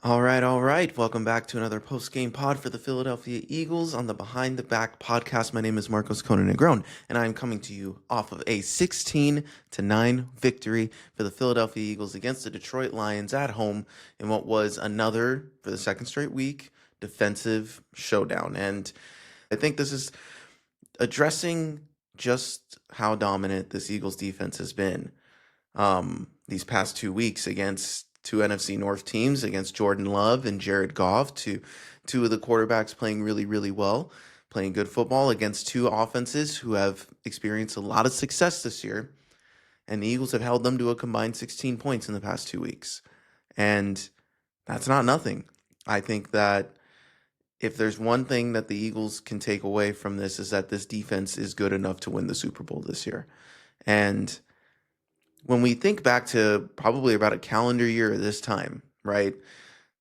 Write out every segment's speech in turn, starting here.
All right. Welcome back to another post-game pod for the Philadelphia Eagles on the Behind the Back podcast. My name is Marcos Conan Negron, and I am coming to you off of a 16-9 victory for the Philadelphia Eagles against the Detroit Lions at home in what was another, for the second straight week, defensive showdown. And I think this is addressing just how dominant this Eagles defense has been these past 2 weeks against two NFC North teams, against Jordan Love and Jared Goff, two of the quarterbacks playing really, really well, playing good football against two offenses who have experienced a lot of success this year. And the Eagles have held them to a combined 16 points in the past 2 weeks. And that's not nothing. I think that if there's one thing that the Eagles can take away from this is that this defense is good enough to win the Super Bowl this year. And when we think back to probably about a calendar year at this time, right?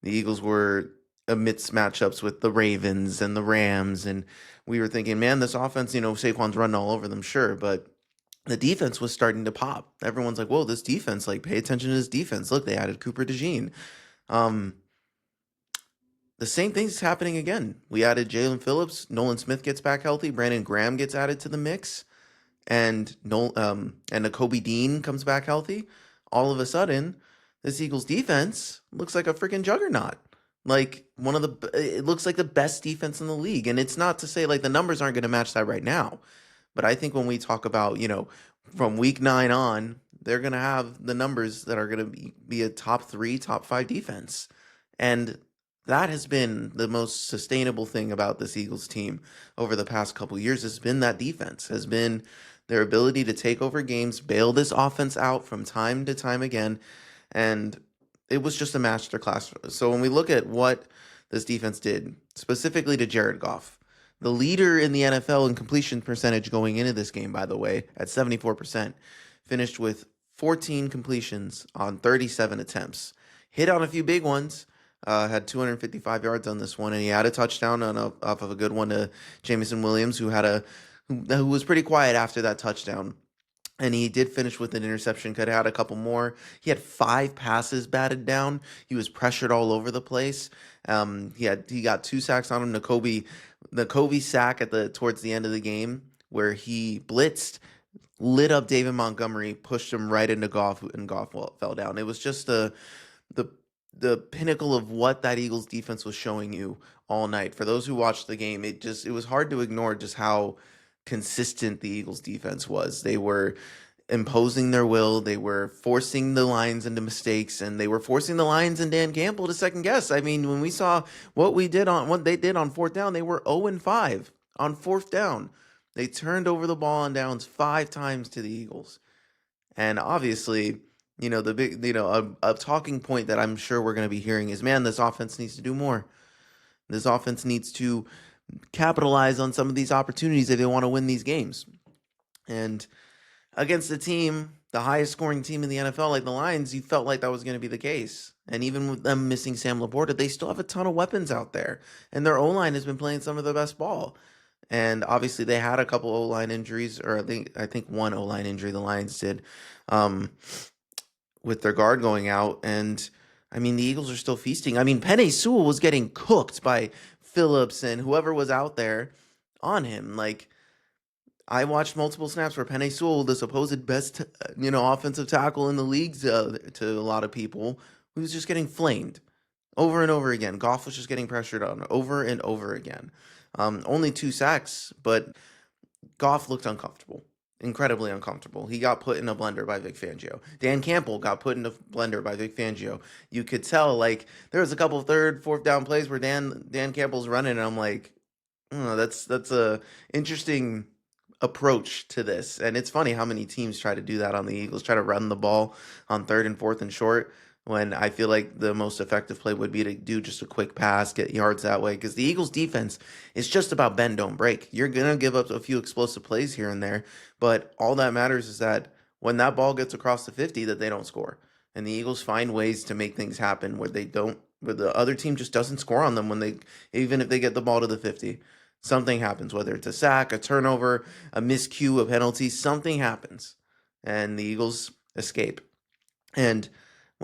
The Eagles were amidst matchups with the Ravens and the Rams, and we were thinking, man, this offense, Saquon's running all over them, sure, but the defense was starting to pop. Everyone's like, whoa, this defense, like, pay attention to this defense. Look, they added Cooper DeJean. The same thing's happening again. We added Jalen Phillips. Nolan Smith gets back healthy. Brandon Graham gets added to the mix. And Nakobe Dean comes back healthy. All of a sudden, this Eagles defense looks like a freaking juggernaut. Like it looks like the best defense in the league. And it's not to say like the numbers aren't going to match that right now. But I think when we talk about, from week 9 on, they're going to have the numbers that are going to be a top 3, top 5 defense. And that has been the most sustainable thing about this Eagles team over the past couple years, has been that defense, has been their ability to take over games, bail this offense out from time to time again, and it was just a masterclass. So when we look at what this defense did, specifically to Jared Goff, the leader in the NFL in completion percentage going into this game, by the way, at 74%, finished with 14 completions on 37 attempts. Hit on a few big ones, had 255 yards on this one, and he had a touchdown off of a good one to Jamison Williams, who was pretty quiet after that touchdown. And he did finish with an interception, could have had a couple more. He had 5 passes batted down. He was pressured all over the place. He got 2 sacks on him. Nakobe sack towards the end of the game where he blitzed, lit up David Montgomery, pushed him right into Goff, and Goff fell down. It was just the pinnacle of what that Eagles defense was showing you all night. For those who watched the game, it was hard to ignore just how consistent the Eagles defense was. They were imposing their will. They were forcing the Lions into mistakes, and they were forcing the Lions and Dan Campbell to second guess. I mean, when we saw what they did on 4th down, they were 0-5 on 4th down. They turned over the ball on downs 5 times to the Eagles. And obviously, a talking point that I'm sure we're going to be hearing is, man, this offense needs to do more. This offense needs to capitalize on some of these opportunities if they want to win these games. And against the team, the highest scoring team in the NFL, like the Lions, you felt like that was going to be the case. And even with them missing Sam Laporta, they still have a ton of weapons out there. And their O-line has been playing some of the best ball. And obviously they had a couple O-line injuries, or I think one O-line injury the Lions did, with their guard going out. And I mean, the Eagles are still feasting. I mean, Penei Sewell was getting cooked by Phillips and whoever was out there on him. Like, I watched multiple snaps where Penei Sewell, the supposed best, offensive tackle in the league to a lot of people, who was just getting flamed over and over again. Goff was just getting pressured on over and over again. Only 2 sacks, but Goff looked uncomfortable. Incredibly uncomfortable. He got put in a blender by Vic Fangio. Dan Campbell got put in a blender by Vic Fangio. You could tell, like, there was a couple of 3rd, 4th down plays where Dan Campbell's running, and I'm like, that's a interesting approach to this. And it's funny how many teams try to do that on the Eagles, try to run the ball on 3rd and 4th and short, when I feel like the most effective play would be to do just a quick pass, get yards that way. Because the Eagles defense is just about bend, don't break. You're going to give up a few explosive plays here and there, but all that matters is that when that ball gets across the 50, that they don't score. And the Eagles find ways to make things happen where the other team just doesn't score on them even if they get the ball to the 50. Something happens, whether it's a sack, a turnover, a miscue, a penalty, something happens. And the Eagles escape. And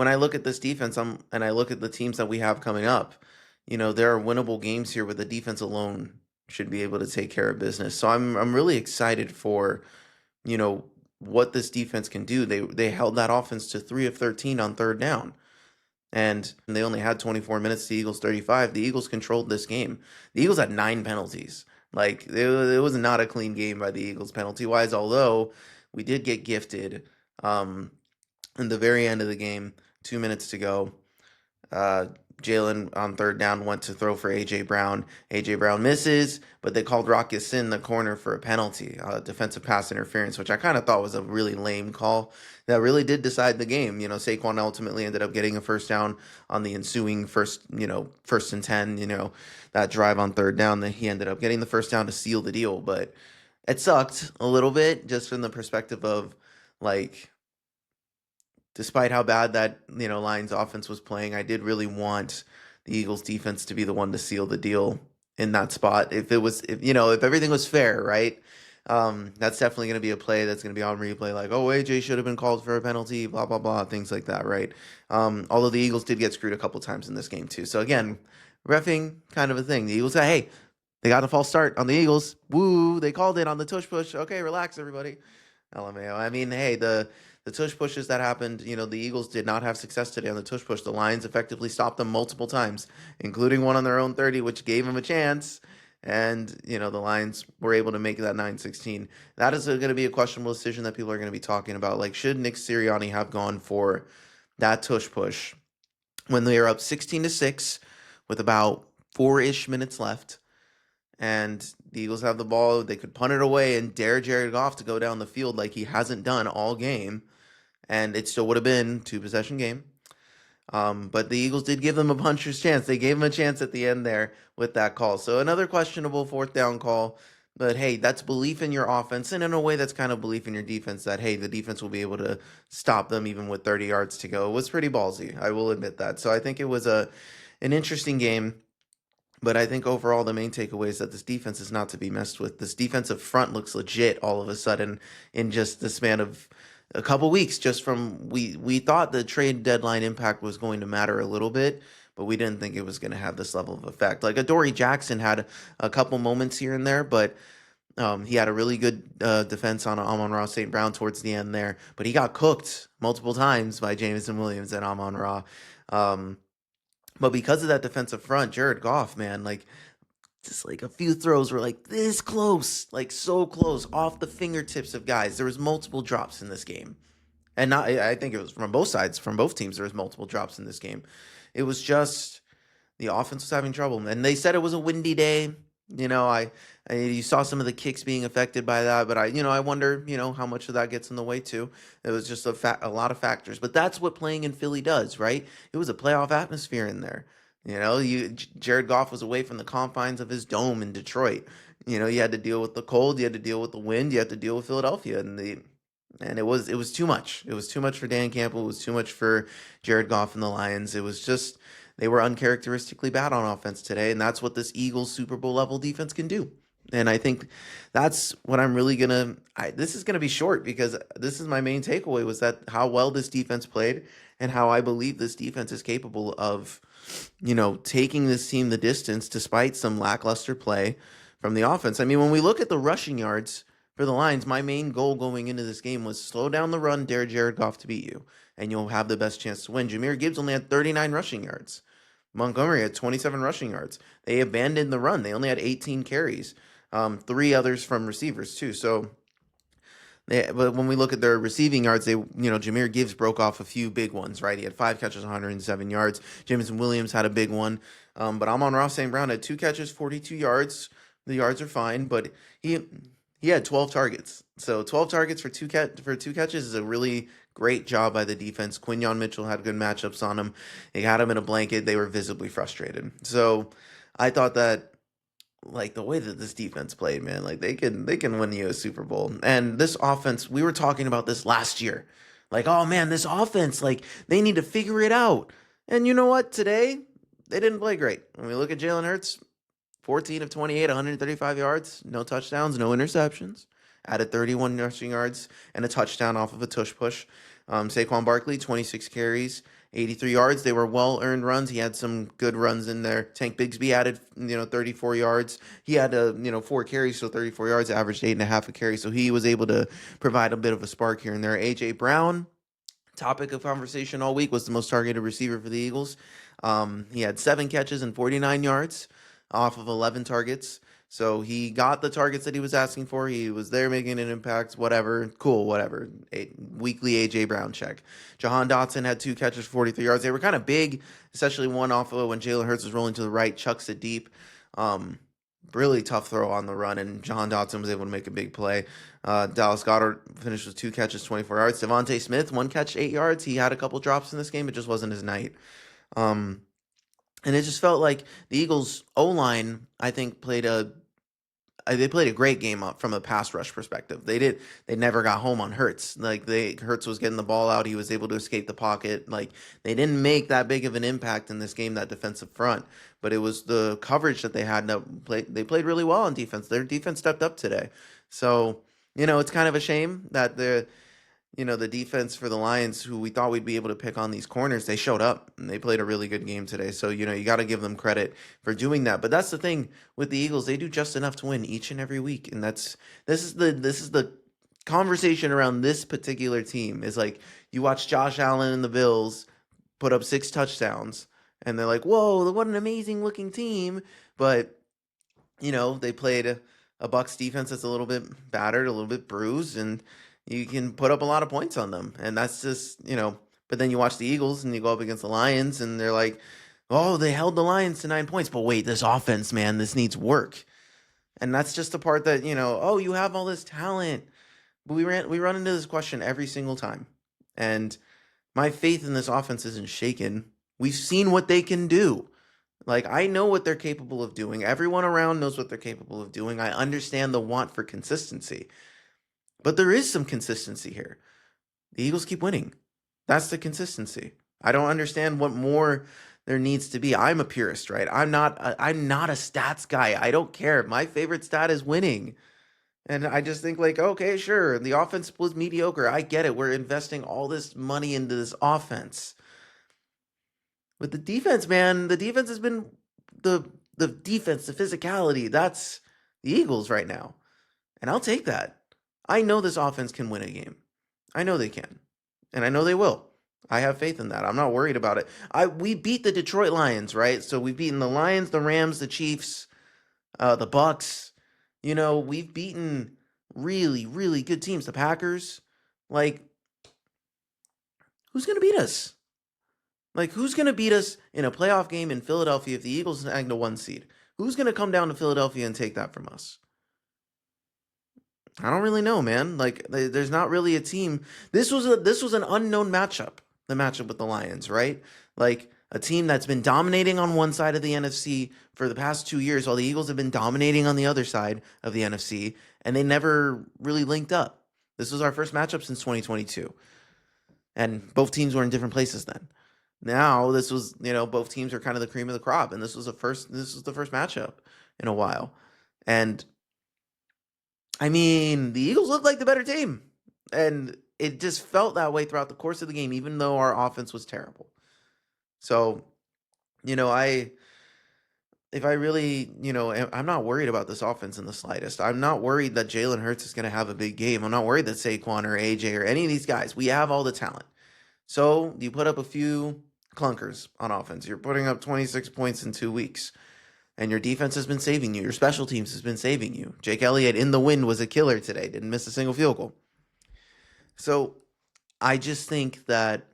when I look at this defense, and I look at the teams that we have coming up, there are winnable games here where the defense alone should be able to take care of business. So I'm really excited for, you know, what this defense can do. They held that offense to 3 of 13 on third down. And they only had 24 minutes, the Eagles 35. The Eagles controlled this game. The Eagles had 9 penalties. Like, it was not a clean game by the Eagles penalty-wise, although we did get gifted in the very end of the game, 2 minutes to go. Jalen on third down went to throw for A.J. Brown. A.J. Brown misses, but they called Rock Ya-Sin the corner for a penalty, defensive pass interference, which I kind of thought was a really lame call. That really did decide the game. Saquon ultimately ended up getting a first down on the ensuing first and 10, that drive on third down that he ended up getting the first down to seal the deal. But it sucked a little bit just from the perspective of, like, despite how bad that, Lions offense was playing, I did really want the Eagles defense to be the one to seal the deal in that spot. If everything was fair, right? That's definitely going to be a play that's going to be on replay, like, oh, AJ should have been called for a penalty, blah, blah, blah, things like that, right? Although the Eagles did get screwed a couple times in this game too. So again, reffing kind of a thing. The Eagles say, hey, they got a false start on the Eagles. Woo, they called it on the tush push. Okay, relax, everybody. LMAO. I mean, hey, the tush pushes that happened, the Eagles did not have success today on the tush push. The Lions effectively stopped them multiple times, including one on their own 30, which gave them a chance. And, the Lions were able to make that 9-16. That is going to be a questionable decision that people are going to be talking about. Like, should Nick Sirianni have gone for that tush push when they are up 16-6 with about 4-ish minutes left? And the Eagles have the ball. They could punt it away and dare Jared Goff to go down the field like he hasn't done all game. And it still would have been 2-possession game. But the Eagles did give them a puncher's chance. They gave them a chance at the end there with that call. So another questionable fourth down call. But, hey, that's belief in your offense. And in a way, that's kind of belief in your defense that, hey, the defense will be able to stop them even with 30 yards to go. It was pretty ballsy. I will admit that. So I think it was an interesting game. But I think overall the main takeaway is that this defense is not to be messed with. This defensive front looks legit all of a sudden in just the span of a couple weeks. Just from we thought the trade deadline impact was going to matter a little bit, but we didn't think it was going to have this level of effect. Like Adoree Jackson had a couple moments here and there, but he had a really good defense on Amon-Ra St. Brown towards the end there. But he got cooked multiple times by Jameson Williams and Amon-Ra. But because of that defensive front, Jared Goff, man, like, just like a few throws were like this close, like so close, off the fingertips of guys. There was multiple drops in this game. And I think it was from both sides, from both teams, there was multiple drops in this game. It was just the offense was having trouble. And they said it was a windy day. You saw some of the kicks being affected by that, but I wonder, how much of that gets in the way too. It was just a lot of factors, but that's what playing in Philly does, right? It was a playoff atmosphere in there. Jared Goff was away from the confines of his dome in Detroit. You had to deal with the cold, you had to deal with the wind, you had to deal with Philadelphia, and it was too much. It was too much for Dan Campbell. It was too much for Jared Goff and the Lions. It was just, they were uncharacteristically bad on offense today, and that's what this Eagles Super Bowl level defense can do. And I think that's what I'm really this is going to be short because this is my main takeaway, was that how well this defense played and how I believe this defense is capable of, taking this team the distance despite some lackluster play from the offense. I mean, when we look at the rushing yards for the Lions, my main goal going into this game was slow down the run, dare Jared Goff to beat you, and you'll have the best chance to win. Jahmyr Gibbs only had 39 rushing yards. Montgomery had 27 rushing yards. They abandoned the run. They only had 18 carries. 3 others from receivers too. So, but when we look at their receiving yards, Jahmyr Gibbs broke off a few big ones, right? He had 5 catches, 107 yards. Jameson Williams had a big one. But Amon-Ra St. Brown had 2 catches, 42 yards. The yards are fine, but he had 12 targets. So 12 targets for two catches is a really great job by the defense. Quinyon Mitchell had good matchups on him. They had him in a blanket. They were visibly frustrated. So I thought that, like, the way that this defense played, man, like they can win you a Super Bowl. And this offense, we were talking about this last year. Like, oh man, this offense, like, they need to figure it out. And you know what? Today, they didn't play great. When we look at Jalen Hurts, 14 of 28, 135 yards, no touchdowns, no interceptions. added 31 rushing yards and a touchdown off of a tush push. Saquon Barkley, 26 carries, 83 yards. They were well-earned runs. He had some good runs in there. Tank Bigsby added, 34 yards. He had, 4 carries, so 34 yards, averaged 8.5 a carry. So he was able to provide a bit of a spark here and there. A.J. Brown, topic of conversation all week, was the most targeted receiver for the Eagles. He had 7 catches and 49 yards off of 11 targets. So he got the targets that he was asking for. He was there making an impact, whatever. Cool, whatever. Weekly A.J. Brown check. Jahan Dotson had 2 catches, 43 yards. They were kind of big, especially one off of when Jalen Hurts was rolling to the right, chucks it deep. Really tough throw on the run, and Jahan Dotson was able to make a big play. Dallas Goedert finished with 2 catches, 24 yards. Devontae Smith, 1 catch, 8 yards. He had a couple drops in this game. It just wasn't his night. And it just felt like the Eagles' O-line, I think, played a great game up from a pass rush perspective. They never got home on Hurts. Hurts was getting the ball out. He was able to escape the pocket. They didn't make that big of an impact in this game, that defensive front. But it was the coverage that they had. They played really well on defense. Their defense stepped up today. So, it's kind of a shame that the defense for the Lions, who we thought we'd be able to pick on these corners, they showed up and they played a really good game today. So, you got to give them credit for doing that. But that's the thing with the Eagles. They do just enough to win each and every week. And this is the conversation around this particular team is like, you watch Josh Allen and the Bills put up 6 touchdowns and they're like, whoa, what an amazing looking team. But, they played a Bucs defense that's a little bit battered, a little bit bruised, and you can put up a lot of points on them. And that's just, but then you watch the Eagles and you go up against the Lions and they're like, oh, they held the Lions to 9 points. But wait, this offense, man, this needs work. And that's just the part that, oh, you have all this talent. But we run into this question every single time. And my faith in this offense isn't shaken. We've seen what they can do. I know what they're capable of doing. Everyone around knows what they're capable of doing. I understand the want for consistency. But there is some consistency here. The Eagles keep winning. That's the consistency. I don't understand what more there needs to be. I'm a purist, right? I'm not a stats guy. I don't care. My favorite stat is winning. And I just think okay, sure. The offense was mediocre. I get it. We're investing all this money into this offense. With the defense, man, the defense has been the defense, the physicality. That's the Eagles right now. And I'll take that. I know this offense can win a game. I know they can. And I know they will. I have faith in that. I'm not worried about it. We beat the Detroit Lions, right? So we've beaten the Lions, the Rams, the Chiefs, the Bucks. We've beaten really, really good teams. The Packers. Who's going to beat us? Who's going to beat us in a playoff game in Philadelphia if the Eagles snag the 1 seed? Who's going to come down to Philadelphia and take that from us? I don't really know, man. There's not really a team. This was an unknown matchup, the matchup with the Lions, right? A team that's been dominating on one side of the NFC for the past 2 years, while the Eagles have been dominating on the other side of the NFC, and they never really linked up. This was our first matchup since 2022. And both teams were in different places then. Now this was, both teams are kind of the cream of the crop, and this was the first matchup in a while. And I mean, the Eagles looked like the better team, and it just felt that way throughout the course of the game, even though our offense was terrible. So, if I really, I'm not worried about this offense in the slightest. I'm not worried that Jalen Hurts is going to have a big game. I'm not worried that Saquon or AJ or any of these guys, we have all the talent. So you put up a few clunkers on offense. You're putting up 26 points in 2 weeks. And your defense has been saving you. Your special teams has been saving you. Jake Elliott in the wind was a killer today. Didn't miss a single field goal. So I just think that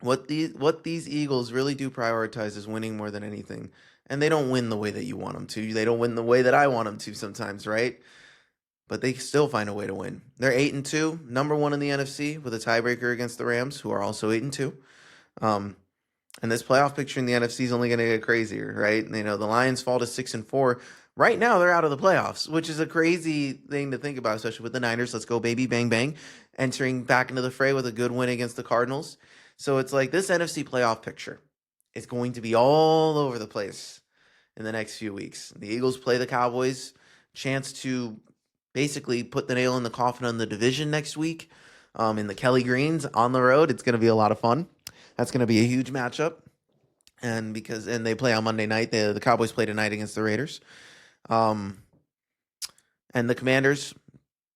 what these Eagles really do prioritize is winning more than anything. And they don't win the way that you want them to. They don't win the way that I want them to sometimes, right? But they still find a way to win. They're 8-2, number 1 in the NFC with a tiebreaker against the Rams, who are also 8-2. And this playoff picture in the NFC is only going to get crazier, right? The Lions fall to 6-4. Right now, they're out of the playoffs, which is a crazy thing to think about, especially with the Niners. Let's go, baby, bang, bang. Entering back into the fray with a good win against the Cardinals. So it's this NFC playoff picture is going to be all over the place in the next few weeks. The Eagles play the Cowboys. Chance to basically put the nail in the coffin on the division next week in the Kelly Greens on the road. It's going to be a lot of fun. That's going to be a huge matchup. And they play on Monday night. The Cowboys play tonight against the Raiders. Um, and the Commanders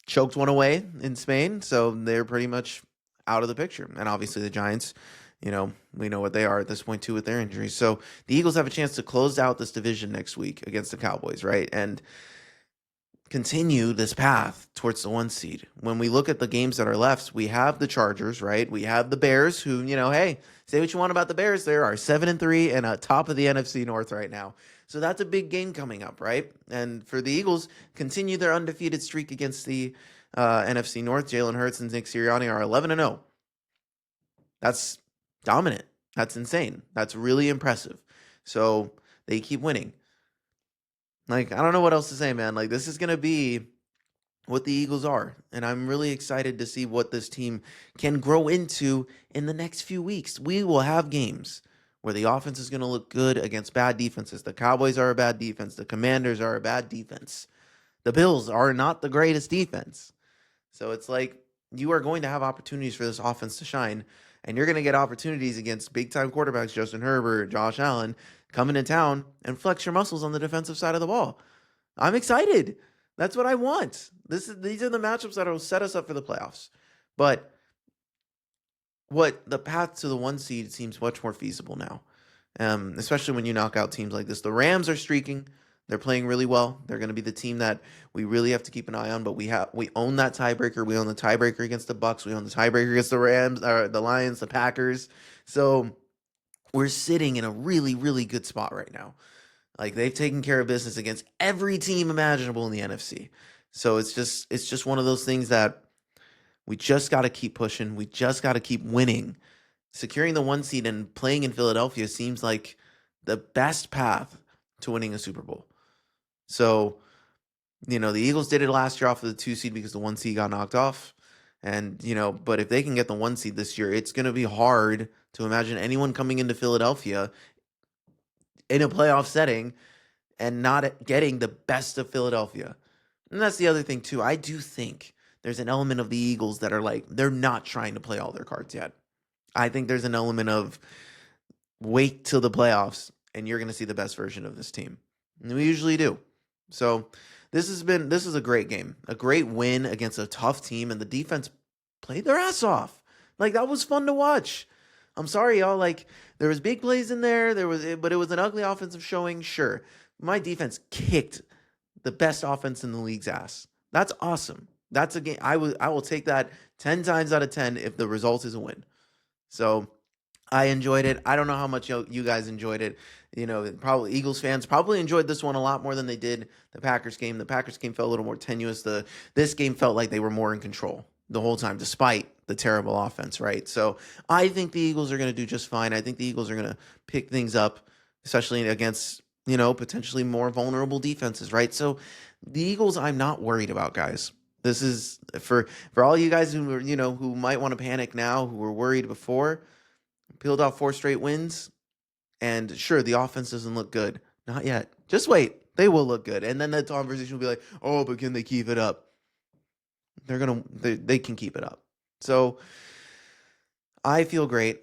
choked one away in Spain, so they're pretty much out of the picture. And obviously the Giants, we know what they are at this point too with their injuries. So the Eagles have a chance to close out this division next week against the Cowboys, right? And continue this path towards the 1 seed. When we look at the games that are left, we have the Chargers, right? We have the Bears who, hey, say what you want about the Bears. They are 7-3 and top of the NFC North right now. So that's a big game coming up, right? And for the Eagles, continue their undefeated streak against the NFC North. Jalen Hurts and Nick Sirianni are 11-0. That's dominant. That's insane. That's really impressive. So they keep winning. Like, I don't know what else to say, man. Like, this is going to be what the Eagles are. And I'm really excited to see what this team can grow into in the next few weeks. We will have games where the offense is going to look good against bad defenses. The Cowboys are a bad defense. The Commanders are a bad defense. The Bills are not the greatest defense. So it's like you are going to have opportunities for this offense to shine. And you're going to get opportunities against big-time quarterbacks, Justin Herbert, Josh Allen, come into town and flex your muscles on the defensive side of the ball. I'm excited. That's what I want. These are the matchups that will set us up for the playoffs. But the path to the 1 seed seems much more feasible now, especially when you knock out teams like this. The Rams are streaking. They're playing really well. They're going to be the team that we really have to keep an eye on. But we own that tiebreaker. We own the tiebreaker against the Bucs. We own the tiebreaker against the Rams, or the Lions, the Packers. So we're sitting in a really, really good spot right now. Like, they've taken care of business against every team imaginable in the NFC. So it's just one of those things that we just got to keep pushing. We just got to keep winning. Securing the 1 seed and playing in Philadelphia seems like the best path to winning a Super Bowl. So, the Eagles did it last year off of the 2 seed because the 1 seed got knocked off. And, but if they can get the 1 seed this year, it's going to be hard to imagine anyone coming into Philadelphia in a playoff setting and not getting the best of Philadelphia. And that's the other thing too. I do think there's an element of the Eagles that are like, they're not trying to play all their cards yet. I think there's an element of wait till the playoffs and you're going to see the best version of this team. And we usually do. So this is a great game, a great win against a tough team, and the defense played their ass off. Like, that was fun to watch. I'm sorry, y'all. Like, there was big plays in there. But it was an ugly offensive showing. Sure, my defense kicked the best offense in the league's ass. That's awesome. That's a game. I will take that 10 times out of 10 if the result is a win. So I enjoyed it. I don't know how much you guys enjoyed it. Probably Eagles fans probably enjoyed this one a lot more than they did the Packers game. The Packers game felt a little more tenuous. This game felt like they were more in control the whole time, despite the terrible offense, right? So I think the Eagles are going to do just fine. I think the Eagles are going to pick things up, especially against, potentially more vulnerable defenses, right? So the Eagles, I'm not worried about, guys. This is for all you guys who are, who might want to panic now, who were worried before. Peeled off 4 straight wins. And sure, the offense doesn't look good. Not yet. Just wait. They will look good. And then the conversation will be like, oh, but can they keep it up? They can keep it up. So I feel great.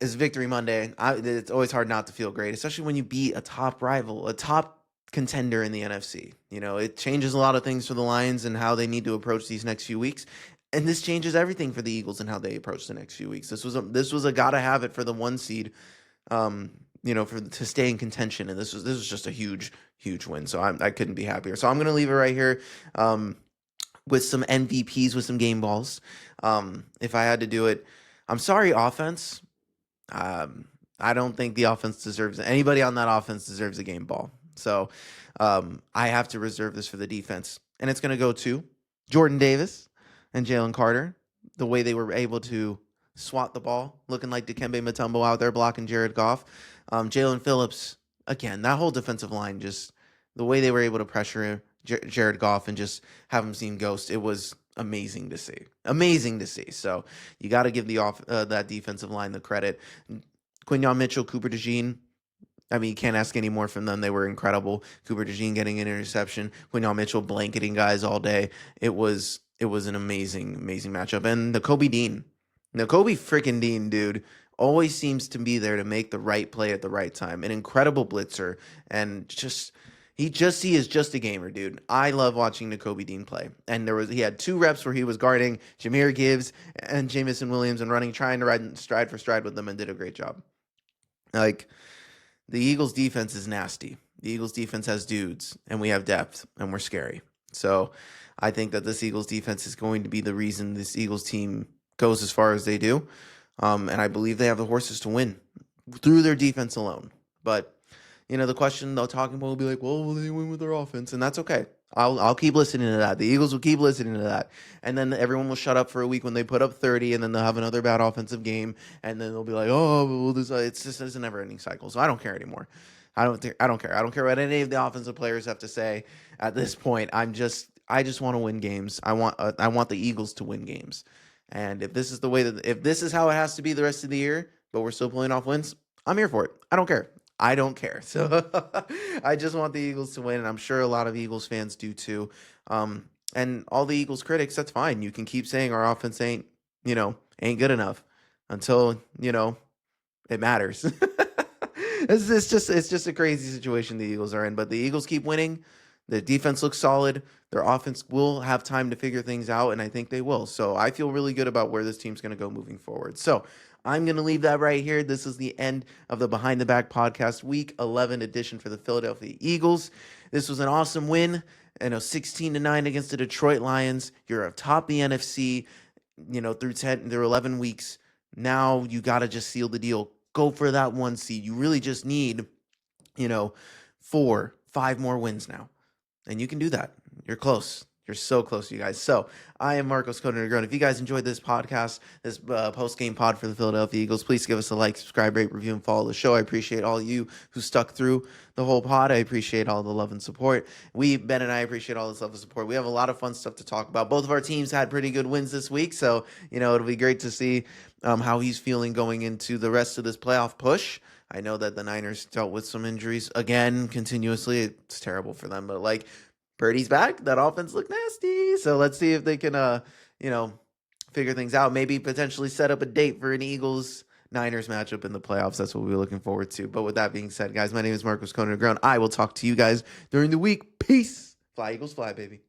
It's Victory Monday. It's always hard not to feel great, especially when you beat a top rival, a top contender in the NFC. It changes a lot of things for the Lions and how they need to approach these next few weeks. And this changes everything for the Eagles and how they approach the next few weeks. This was a gotta have it for the 1 seed, to stay in contention. And this was just a huge, huge win. So I couldn't be happier. So I'm gonna leave it right here, with some MVPs, with some game balls. If I had to do it, I'm sorry, offense. I don't think the offense anybody on that offense deserves a game ball. So I have to reserve this for the defense, and it's gonna go to Jordan Davis and Jalen Carter, the way they were able to swat the ball, looking like Dikembe Mutombo out there blocking Jared Goff. Jalen Phillips, again, that whole defensive line, just the way they were able to pressure Jared Goff and just have him seem ghost, it was amazing to see. Amazing to see. So you got to give that defensive line the credit. Quinyon Mitchell, Cooper DeJean, I mean, you can't ask any more from them. They were incredible. Cooper DeJean getting an interception, Quinyon Mitchell blanketing guys all day. It was an amazing, amazing matchup. And Nakobe freaking Dean, dude, always seems to be there to make the right play at the right time. An incredible blitzer, and he is just a gamer, dude. I love watching Nakobe Dean play. And he had 2 reps where he was guarding Jahmyr Gibbs and Jamison Williams and trying to ride stride for stride with them, and did a great job. Like, the Eagles defense is nasty. The Eagles defense has dudes, and we have depth, and we're scary. So I think that this Eagles defense is going to be the reason this Eagles team goes as far as they do. And I believe they have the horses to win through their defense alone. But, the question they'll talking about will be like, well, will they win with their offense? And that's okay. I'll keep listening to that. The Eagles will keep listening to that. And then everyone will shut up for a week when they put up 30, and then they'll have another bad offensive game, and then they'll be like, oh, well, it's a never-ending cycle. So I don't care anymore. I don't care. I don't care what any of the offensive players have to say at this point. I just want to win games. I want the Eagles to win games. And if this is how it has to be the rest of the year, but we're still pulling off wins, I'm here for it. I don't care. So I just want the Eagles to win, and I'm sure a lot of Eagles fans do too. And all the Eagles critics, that's fine. You can keep saying our offense ain't good enough until, it matters. It's just a crazy situation the Eagles are in, but the Eagles keep winning. The defense looks solid. Their offense will have time to figure things out, and I think they will. So I feel really good about where this team's going to go moving forward. So I'm going to leave that right here. This is the end of the Behind the Back podcast, Week 11 edition for the Philadelphia Eagles. This was an awesome win, 16-9 against the Detroit Lions. You're atop the NFC, through 11 weeks. Now you got to just seal the deal. Go for that 1 seed. You really just need, 4, 5 more wins now. And you can do that. You're close. You're so close, you guys. So I am Marcos Codenegron. If you guys enjoyed this podcast, this post-game pod for the Philadelphia Eagles, please give us a like, subscribe, rate, review, and follow the show. I appreciate all you who stuck through the whole pod. I appreciate all the love and support. Ben and I appreciate all this love and support. We have a lot of fun stuff to talk about. Both of our teams had pretty good wins this week, so it'll be great to see how he's feeling going into the rest of this playoff push. I know that the Niners dealt with some injuries again continuously. It's terrible for them, but Purdy's back. That offense looked nasty. So let's see if they can, figure things out. Maybe potentially set up a date for an Eagles-Niners matchup in the playoffs. That's what we're looking forward to. But with that being said, guys, my name is Marcos Codenegron. I will talk to you guys during the week. Peace. Fly, Eagles, fly, baby.